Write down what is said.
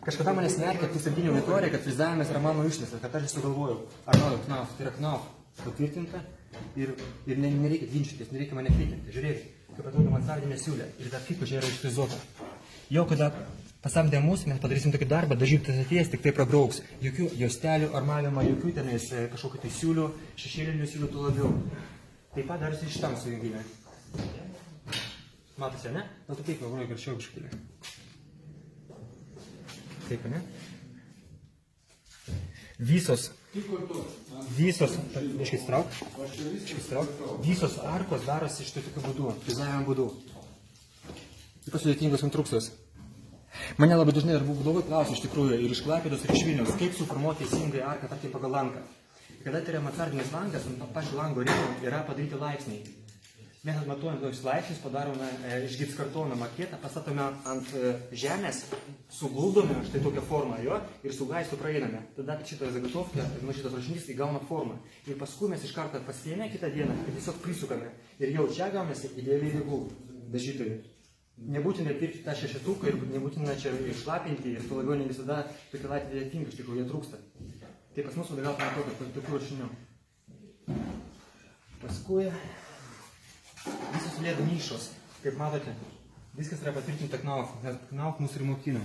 Kažkada manęs nerkė, kai septynių auditorija, kad frizavimas yra mano ištisas, kad aš sugalvojau. Arnoldo Knauf, tai yra Knauf patvirtinta ir nereikia ginčytis, nereikia mane kritinti. Žiūrėkit, kaip atrodo mansardinė siūlė ir dar kitko čia yra išfrizuota. Jau kada pasamdė mus, mes padarysim tokį darbą, dažytas atėjęs, tik tai prabrauks. Jokių juostelių, armavimo, jokių tenais kažkokių tai siūlių, šešėlinių siūlių, tuo labiau. Taip pat darosi šitam sujungime. Matosi, ne? Na, tu taip, galvoju, garčiau kažkaip. Taip, ne? Visos, visos arkos darosi štai tokiu būdu, frizavimo būdu. Ypač sudėtingos konstrukcijos. Mane labai dažnai ir būdovai klausia iš tikrųjų ir iš Klaipėdos, ir iš Vilniaus, kaip suformuoti teisingai arką, tarkim, pagal langą. Kada tai yra mansardinis langas, ant pačio lango rėmo yra padaryti laipsniai. Mes atmatuojam tokius laipsnius, padarome iš gipskartono maketą, pastatome ant žemės, suguldome štai tokią formą jo ir su glaistu praeiname. Tada šitą zagatovkę, šitas rašinys įgauna formą. Ir paskui mes iš karto pasiėmę kitą dieną ir tiesiog prisukame. Ir jau čia gaunasi idealiai ribų dažytojų. Nebūtina pirkti tą šešetuką ir nebūtina čia išlapinti ir tuo labiau ne visada tokie laiptai tinka, iš tikrųjų jie trūksta. Tai pas mus vadovauja tokių rašinių. Paskui visos led nišos, kaip matote, viskas yra patvirtinta Knauf, nes Knauf mūsų ir mokino.